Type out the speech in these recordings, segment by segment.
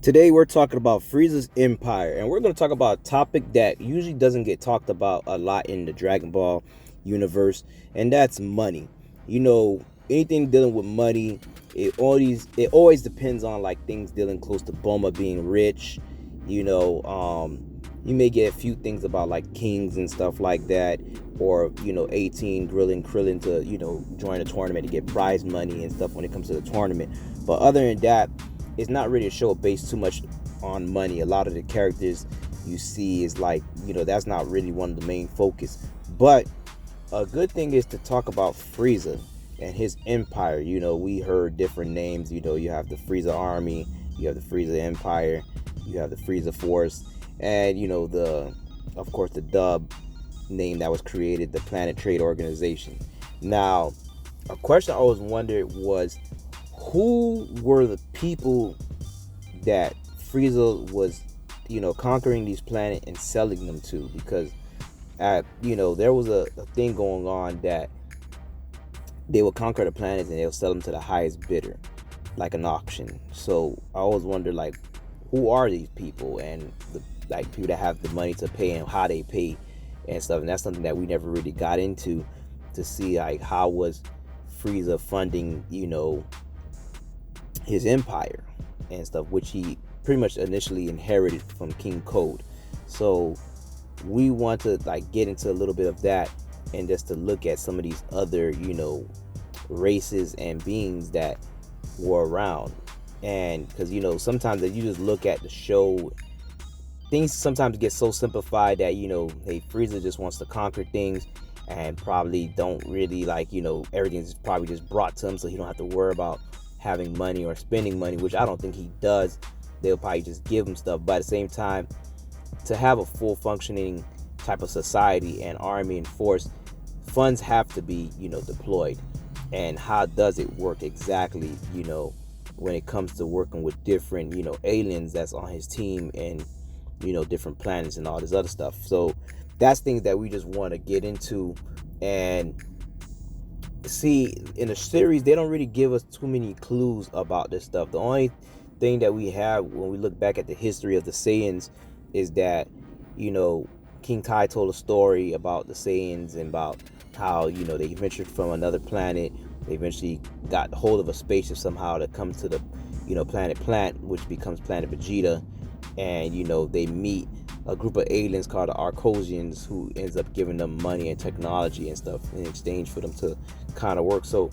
Today we're talking about Frieza's Empire, and we're going to talk about a topic that usually doesn't get talked about a lot in the Dragon Ball universe, and that's money. Anything dealing with money, it always depends on like things dealing close to Boma being rich. You may get a few things about like kings and stuff like that, or 18 grilling Krillin to join a tournament to get prize money and stuff when it comes to the tournament. But other than that, it's not really a show based too much on money. A lot of the characters you see is like, that's not really one of the main focus. But a good thing is to talk about Frieza and his empire. We heard different names. You have the Frieza army, you have the Frieza empire, you have the Frieza force, and of course the dub name that was created, the Planet Trade Organization. Now, a question I always wondered was, who were the people that Frieza was, conquering these planets and selling them to? Because there was a thing going on that they would conquer the planets and they'll sell them to the highest bidder, like an auction. So I always wonder, like, who are these people, and the like people that have the money to pay and how they pay and stuff. And that's something that we never really got into, to see like how was Frieza funding, his empire and stuff, which he pretty much initially inherited from King Code. So we want to like get into a little bit of that, and just to look at some of these other, races and beings that were around. And because sometimes if you just look at the show, things sometimes get so simplified that hey, Frieza just wants to conquer things and probably don't really like, everything's probably just brought to him so he don't have to worry about having money or spending money, which I don't think he does. They'll probably just give him stuff. But at the same time, to have a full functioning type of society and army and force, funds have to be deployed. And how does it work exactly, when it comes to working with different aliens that's on his team, and different planets and all this other stuff. So that's things that we just want to get into. And see, in the series they don't really give us too many clues about this stuff. The only thing that we have when we look back at the history of the Saiyans is that King Kai told a story about the Saiyans and about how they ventured from another planet. They eventually got hold of a spaceship somehow to come to the planet Plant, which becomes planet Vegeta. And they meet a group of aliens called the Arcosians, who ends up giving them money and technology and stuff in exchange for them to kind of work. So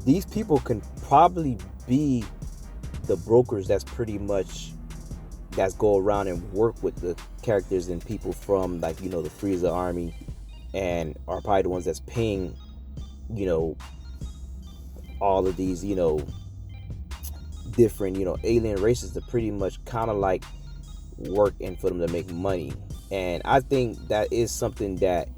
these people can probably be the brokers that's go around and work with the characters and people from like the Frieza army, and are probably the ones that's paying all of these different alien races to pretty much kind of like work and for them to make money. And I think that is something that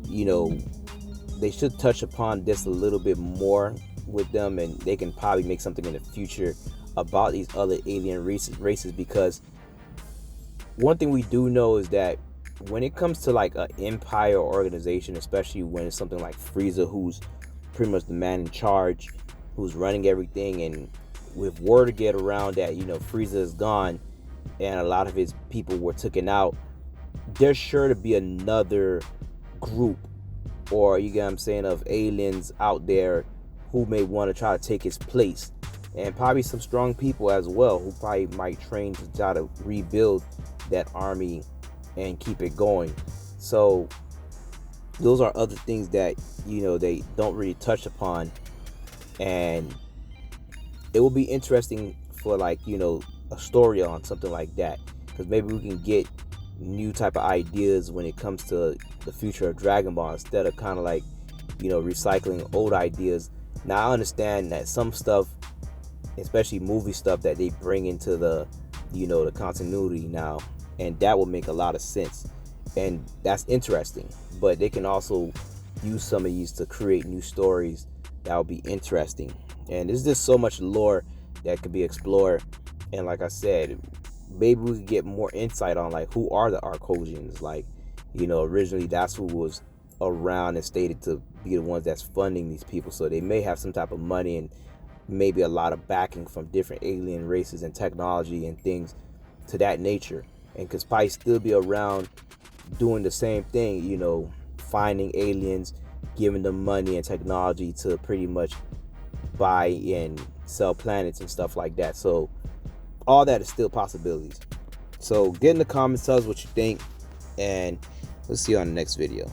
they should touch upon this a little bit more with them, and they can probably make something in the future about these other alien races. Because one thing we do know is that when it comes to like an empire organization, especially when it's something like Frieza, who's pretty much the man in charge, who's running everything, and with word to get around that Frieza is gone and a lot of his people were taken out, there's sure to be another group, or you get what I'm saying, of aliens out there who may want to try to take his place. And probably some strong people as well, who probably might train to try to rebuild that army and keep it going. So those are other things that they don't really touch upon. And it will be interesting for like a story on something like that, because maybe we can get new type of ideas when it comes to the future of Dragon Ball, instead of kind of like recycling old ideas. Now I understand that some stuff, especially movie stuff, that they bring into the the continuity now, and that will make a lot of sense, and that's interesting. But they can also use some of these to create new stories that will be interesting. And there's just so much lore that could be explored. And like I said, maybe we could get more insight on like who are the Arcosians. Like originally that's who was around and stated to be the ones that's funding these people, so they may have some type of money and maybe a lot of backing from different alien races and technology and things to that nature, and could probably still be around doing the same thing, you know, finding aliens, giving them money and technology to pretty much buy and sell planets and stuff like that. So all that is still possibilities. So get in the comments, tell us what you think, and we'll see you on the next video.